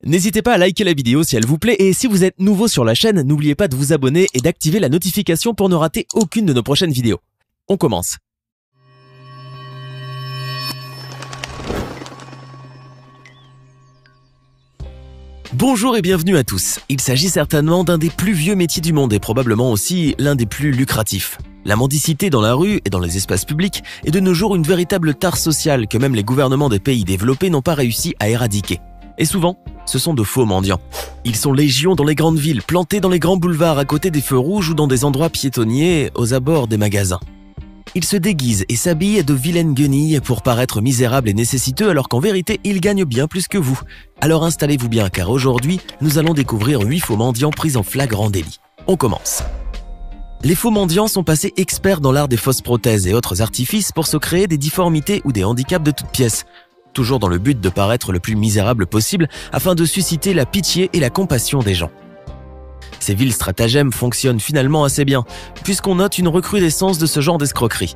N'hésitez pas à liker la vidéo si elle vous plaît et si vous êtes nouveau sur la chaîne, n'oubliez pas de vous abonner et d'activer la notification pour ne rater aucune de nos prochaines vidéos. On commence. Bonjour et bienvenue à tous. Il s'agit certainement d'un des plus vieux métiers du monde et probablement aussi l'un des plus lucratifs. La mendicité dans la rue et dans les espaces publics est de nos jours une véritable tare sociale que même les gouvernements des pays développés n'ont pas réussi à éradiquer. Et souvent, ce sont de faux mendiants. Ils sont légion dans les grandes villes, plantés dans les grands boulevards à côté des feux rouges ou dans des endroits piétonniers aux abords des magasins. Ils se déguisent et s'habillent de vilaines guenilles pour paraître misérables et nécessiteux alors qu'en vérité, ils gagnent bien plus que vous. Alors installez-vous bien car aujourd'hui, nous allons découvrir 8 faux mendiants pris en flagrant délit. On commence. Les faux mendiants sont passés experts dans l'art des fausses prothèses et autres artifices pour se créer des difformités ou des handicaps de toutes pièces, toujours dans le but de paraître le plus misérable possible afin de susciter la pitié et la compassion des gens. Ces vils stratagèmes fonctionnent finalement assez bien, puisqu'on note une recrudescence de ce genre d'escroquerie.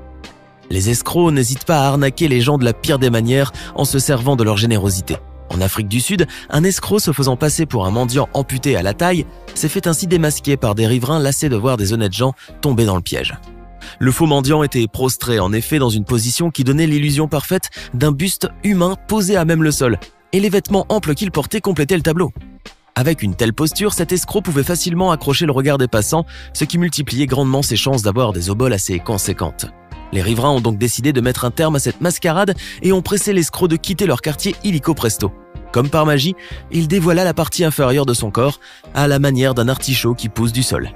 Les escrocs n'hésitent pas à arnaquer les gens de la pire des manières en se servant de leur générosité. En Afrique du Sud, un escroc se faisant passer pour un mendiant amputé à la taille s'est fait ainsi démasquer par des riverains lassés de voir des honnêtes gens tomber dans le piège. Le faux mendiant était prostré en effet dans une position qui donnait l'illusion parfaite d'un buste humain posé à même le sol, et les vêtements amples qu'il portait complétaient le tableau. Avec une telle posture, cet escroc pouvait facilement accrocher le regard des passants, ce qui multipliait grandement ses chances d'avoir des oboles assez conséquentes. Les riverains ont donc décidé de mettre un terme à cette mascarade et ont pressé l'escroc de quitter leur quartier illico presto. Comme par magie, il dévoila la partie inférieure de son corps, à la manière d'un artichaut qui pousse du sol.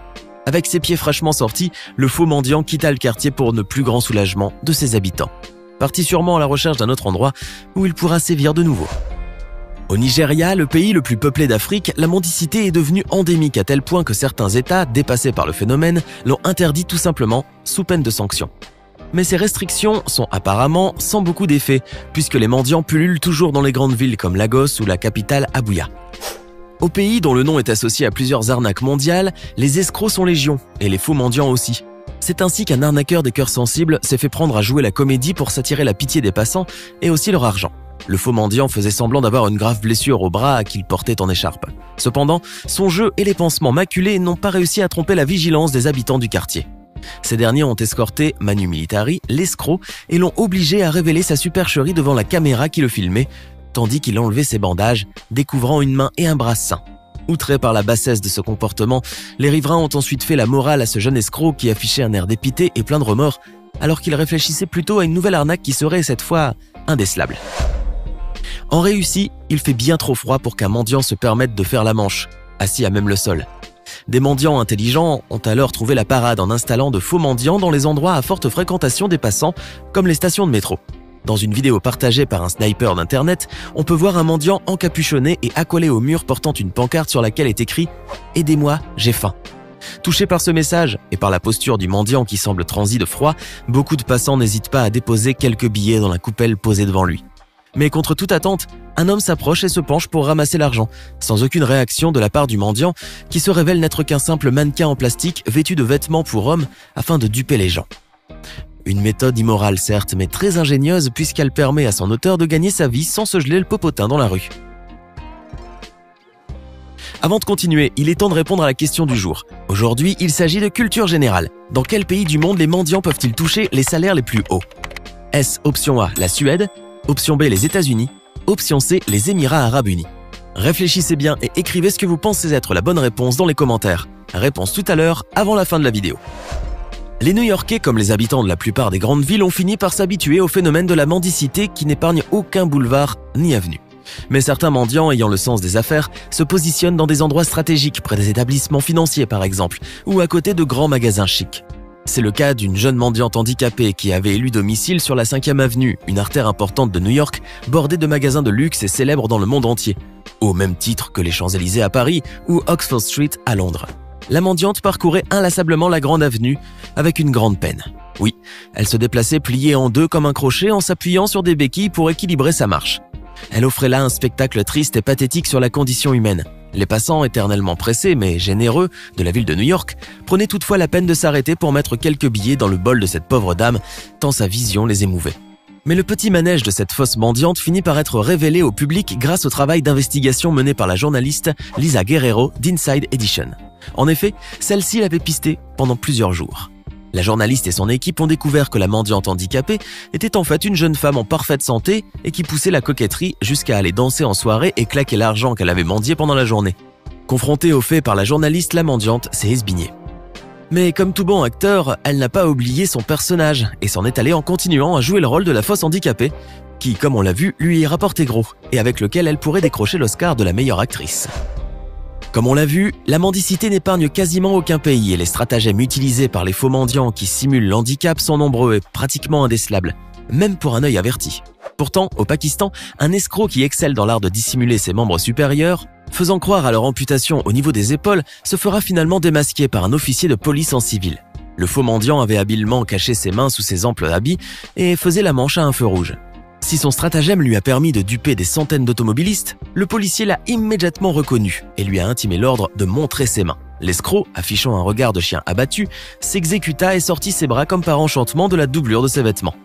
Avec ses pieds fraîchement sortis, le faux mendiant quitta le quartier pour ne plus grand soulagement de ses habitants. Parti sûrement à la recherche d'un autre endroit où il pourra sévir de nouveau. Au Nigeria, le pays le plus peuplé d'Afrique, la mendicité est devenue endémique à tel point que certains États, dépassés par le phénomène, l'ont interdit tout simplement, sous peine de sanctions. Mais ces restrictions sont apparemment sans beaucoup d'effet, puisque les mendiants pullulent toujours dans les grandes villes comme Lagos ou la capitale Abuja. Au pays dont le nom est associé à plusieurs arnaques mondiales, les escrocs sont légion, et les faux mendiants aussi. C'est ainsi qu'un arnaqueur des cœurs sensibles s'est fait prendre à jouer la comédie pour s'attirer la pitié des passants et aussi leur argent. Le faux mendiant faisait semblant d'avoir une grave blessure au bras qu'il portait en écharpe. Cependant, son jeu et les pansements maculés n'ont pas réussi à tromper la vigilance des habitants du quartier. Ces derniers ont escorté Manu Militari, l'escroc, et l'ont obligé à révéler sa supercherie devant la caméra qui le filmait, tandis qu'il enlevait ses bandages, découvrant une main et un bras sains. Outrés par la bassesse de ce comportement, les riverains ont ensuite fait la morale à ce jeune escroc qui affichait un air dépité et plein de remords, alors qu'il réfléchissait plutôt à une nouvelle arnaque qui serait cette fois indécelable. En Russie, il fait bien trop froid pour qu'un mendiant se permette de faire la manche, assis à même le sol. Des mendiants intelligents ont alors trouvé la parade en installant de faux mendiants dans les endroits à forte fréquentation des passants, comme les stations de métro. Dans une vidéo partagée par un sniper d'internet, on peut voir un mendiant encapuchonné et accolé au mur portant une pancarte sur laquelle est écrit « Aidez-moi, j'ai faim ». Touchés par ce message et par la posture du mendiant qui semble transi de froid, beaucoup de passants n'hésitent pas à déposer quelques billets dans la coupelle posée devant lui. Mais contre toute attente, un homme s'approche et se penche pour ramasser l'argent, sans aucune réaction de la part du mendiant, qui se révèle n'être qu'un simple mannequin en plastique vêtu de vêtements pour hommes afin de duper les gens. Une méthode immorale certes, mais très ingénieuse puisqu'elle permet à son auteur de gagner sa vie sans se geler le popotin dans la rue. Avant de continuer, il est temps de répondre à la question du jour. Aujourd'hui, il s'agit de culture générale. Dans quel pays du monde les mendiants peuvent-ils toucher les salaires les plus hauts? Est-ce option A, la Suède? Option B, les États-Unis. Option C, les Émirats Arabes Unis. Réfléchissez bien et écrivez ce que vous pensez être la bonne réponse dans les commentaires. Réponse tout à l'heure, avant la fin de la vidéo. Les New-Yorkais, comme les habitants de la plupart des grandes villes, ont fini par s'habituer au phénomène de la mendicité qui n'épargne aucun boulevard ni avenue. Mais certains mendiants ayant le sens des affaires se positionnent dans des endroits stratégiques, près des établissements financiers par exemple, ou à côté de grands magasins chics. C'est le cas d'une jeune mendiante handicapée qui avait élu domicile sur la 5e avenue, une artère importante de New York, bordée de magasins de luxe et célèbres dans le monde entier, au même titre que les Champs-Élysées à Paris ou Oxford Street à Londres. La mendiante parcourait inlassablement la grande avenue avec une grande peine. Oui, elle se déplaçait pliée en deux comme un crochet en s'appuyant sur des béquilles pour équilibrer sa marche. Elle offrait là un spectacle triste et pathétique sur la condition humaine. Les passants, éternellement pressés mais généreux de la ville de New York, prenaient toutefois la peine de s'arrêter pour mettre quelques billets dans le bol de cette pauvre dame, tant sa vision les émouvait. Mais le petit manège de cette fausse mendiante finit par être révélé au public grâce au travail d'investigation mené par la journaliste Lisa Guerrero d'Inside Edition. En effet, celle-ci l'avait pistée pendant plusieurs jours. La journaliste et son équipe ont découvert que la mendiante handicapée était en fait une jeune femme en parfaite santé et qui poussait la coquetterie jusqu'à aller danser en soirée et claquer l'argent qu'elle avait mendié pendant la journée. Confrontée aux faits par la journaliste, la mendiante s'est esbignée. Mais comme tout bon acteur, elle n'a pas oublié son personnage et s'en est allée en continuant à jouer le rôle de la fausse handicapée, qui, comme on l'a vu, lui est rapporté gros et avec lequel elle pourrait décrocher l'Oscar de la meilleure actrice. Comme on l'a vu, la mendicité n'épargne quasiment aucun pays et les stratagèmes utilisés par les faux mendiants qui simulent l'handicap sont nombreux et pratiquement indécelables, même pour un œil averti. Pourtant, au Pakistan, un escroc qui excelle dans l'art de dissimuler ses membres supérieurs, faisant croire à leur amputation au niveau des épaules, se fera finalement démasquer par un officier de police en civil. Le faux mendiant avait habilement caché ses mains sous ses amples habits et faisait la manche à un feu rouge. Si son stratagème lui a permis de duper des centaines d'automobilistes, le policier l'a immédiatement reconnu et lui a intimé l'ordre de montrer ses mains. L'escroc, affichant un regard de chien abattu, s'exécuta et sortit ses bras comme par enchantement de la doublure de ses vêtements.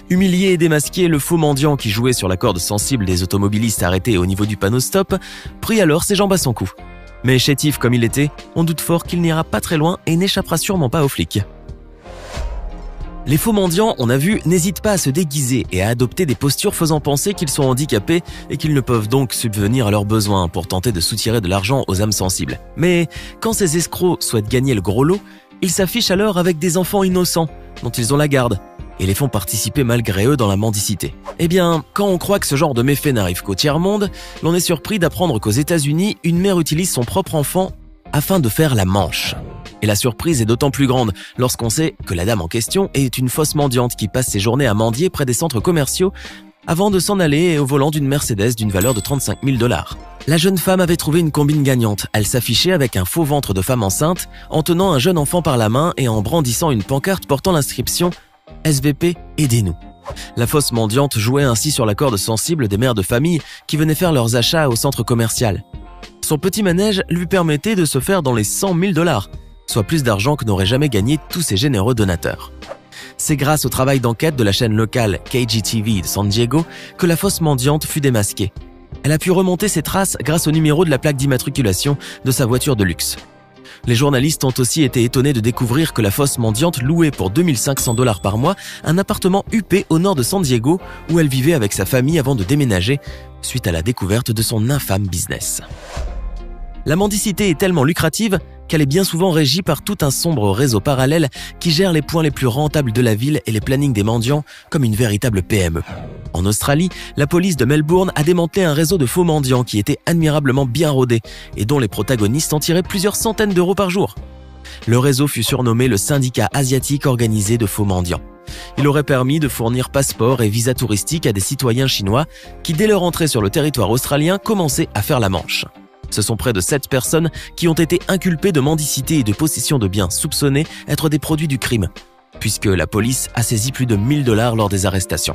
Humilié et démasqué, le faux mendiant qui jouait sur la corde sensible des automobilistes arrêtés au niveau du panneau stop prit alors ses jambes à son cou. Mais chétif comme il était, on doute fort qu'il n'ira pas très loin et n'échappera sûrement pas aux flics. Les faux mendiants, on a vu, n'hésitent pas à se déguiser et à adopter des postures faisant penser qu'ils sont handicapés et qu'ils ne peuvent donc subvenir à leurs besoins pour tenter de soutirer de l'argent aux âmes sensibles. Mais quand ces escrocs souhaitent gagner le gros lot, ils s'affichent alors avec des enfants innocents dont ils ont la garde et les font participer malgré eux dans la mendicité. Eh bien, quand on croit que ce genre de méfait n'arrive qu'au tiers-monde, l'on est surpris d'apprendre qu'aux États-Unis, une mère utilise son propre enfant afin de faire la manche. Et la surprise est d'autant plus grande lorsqu'on sait que la dame en question est une fausse mendiante qui passe ses journées à mendier près des centres commerciaux avant de s'en aller au volant d'une Mercedes d'une valeur de 35 000 $. La jeune femme avait trouvé une combine gagnante. Elle s'affichait avec un faux ventre de femme enceinte, en tenant un jeune enfant par la main et en brandissant une pancarte portant l'inscription « SVP, aidez-nous ». La fausse mendiante jouait ainsi sur la corde sensible des mères de famille qui venaient faire leurs achats au centre commercial. Son petit manège lui permettait de se faire dans les 100 000 $, soit plus d'argent que n'auraient jamais gagné tous ces généreux donateurs. C'est grâce au travail d'enquête de la chaîne locale KGTV de San Diego que la fausse mendiante fut démasquée. Elle a pu remonter ses traces grâce au numéro de la plaque d'immatriculation de sa voiture de luxe. Les journalistes ont aussi été étonnés de découvrir que la fausse mendiante louait pour 2 500 $ par mois un appartement huppé au nord de San Diego où elle vivait avec sa famille avant de déménager suite à la découverte de son infâme business. La mendicité est tellement lucrative qu'elle est bien souvent régie par tout un sombre réseau parallèle qui gère les points les plus rentables de la ville et les plannings des mendiants comme une véritable PME. En Australie, la police de Melbourne a démantelé un réseau de faux mendiants qui était admirablement bien rodé et dont les protagonistes en tiraient plusieurs centaines d'euros par jour. Le réseau fut surnommé le syndicat asiatique organisé de faux mendiants. Il aurait permis de fournir passeports et visas touristiques à des citoyens chinois qui, dès leur entrée sur le territoire australien, commençaient à faire la manche. Ce sont près de 7 personnes qui ont été inculpées de mendicité et de possession de biens soupçonnés être des produits du crime, puisque la police a saisi plus de 1 000 $ lors des arrestations.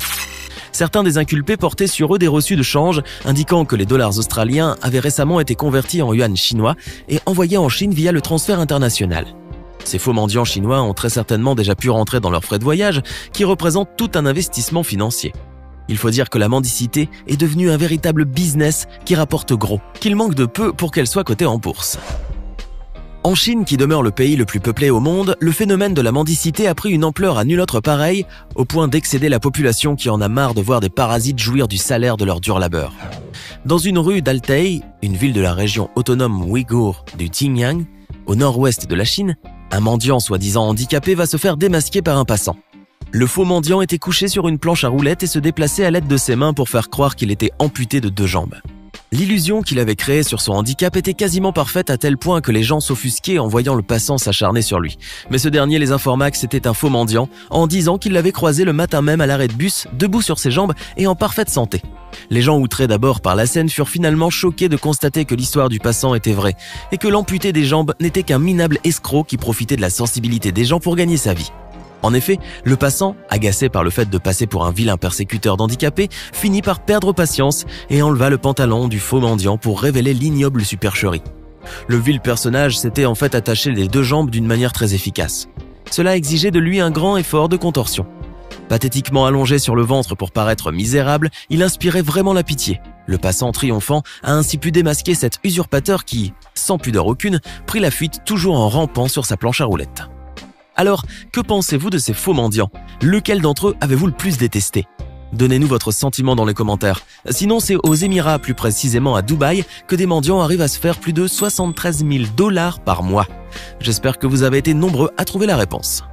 Certains des inculpés portaient sur eux des reçus de change indiquant que les dollars australiens avaient récemment été convertis en yuan chinois et envoyés en Chine via le transfert international. Ces faux mendiants chinois ont très certainement déjà pu rentrer dans leurs frais de voyage qui représentent tout un investissement financier. Il faut dire que la mendicité est devenue un véritable business qui rapporte gros, qu'il manque de peu pour qu'elle soit cotée en bourse. En Chine, qui demeure le pays le plus peuplé au monde, le phénomène de la mendicité a pris une ampleur à nul autre pareille, au point d'excéder la population qui en a marre de voir des parasites jouir du salaire de leur dur labeur. Dans une rue d'Altai, une ville de la région autonome ouïghour du Xinjiang, au nord-ouest de la Chine, un mendiant soi-disant handicapé va se faire démasquer par un passant. Le faux mendiant était couché sur une planche à roulettes et se déplaçait à l'aide de ses mains pour faire croire qu'il était amputé de 2 jambes. L'illusion qu'il avait créée sur son handicap était quasiment parfaite à tel point que les gens s'offusquaient en voyant le passant s'acharner sur lui. Mais ce dernier les informa que c'était un faux mendiant en disant qu'il l'avait croisé le matin même à l'arrêt de bus, debout sur ses jambes et en parfaite santé. Les gens outrés d'abord par la scène furent finalement choqués de constater que l'histoire du passant était vraie et que l'amputé des jambes n'était qu'un minable escroc qui profitait de la sensibilité des gens pour gagner sa vie. En effet, le passant, agacé par le fait de passer pour un vilain persécuteur d'handicapés, finit par perdre patience et enleva le pantalon du faux mendiant pour révéler l'ignoble supercherie. Le vil personnage s'était en fait attaché les 2 jambes d'une manière très efficace. Cela exigeait de lui un grand effort de contorsion. Pathétiquement allongé sur le ventre pour paraître misérable, il inspirait vraiment la pitié. Le passant triomphant a ainsi pu démasquer cet usurpateur qui, sans pudeur aucune, prit la fuite toujours en rampant sur sa planche à roulettes. Alors, que pensez-vous de ces faux mendiants? Lequel d'entre eux avez-vous le plus détesté? Donnez-nous votre sentiment dans les commentaires. Sinon, c'est aux Émirats, plus précisément à Dubaï, que des mendiants arrivent à se faire plus de 73 000 $ par mois. J'espère que vous avez été nombreux à trouver la réponse.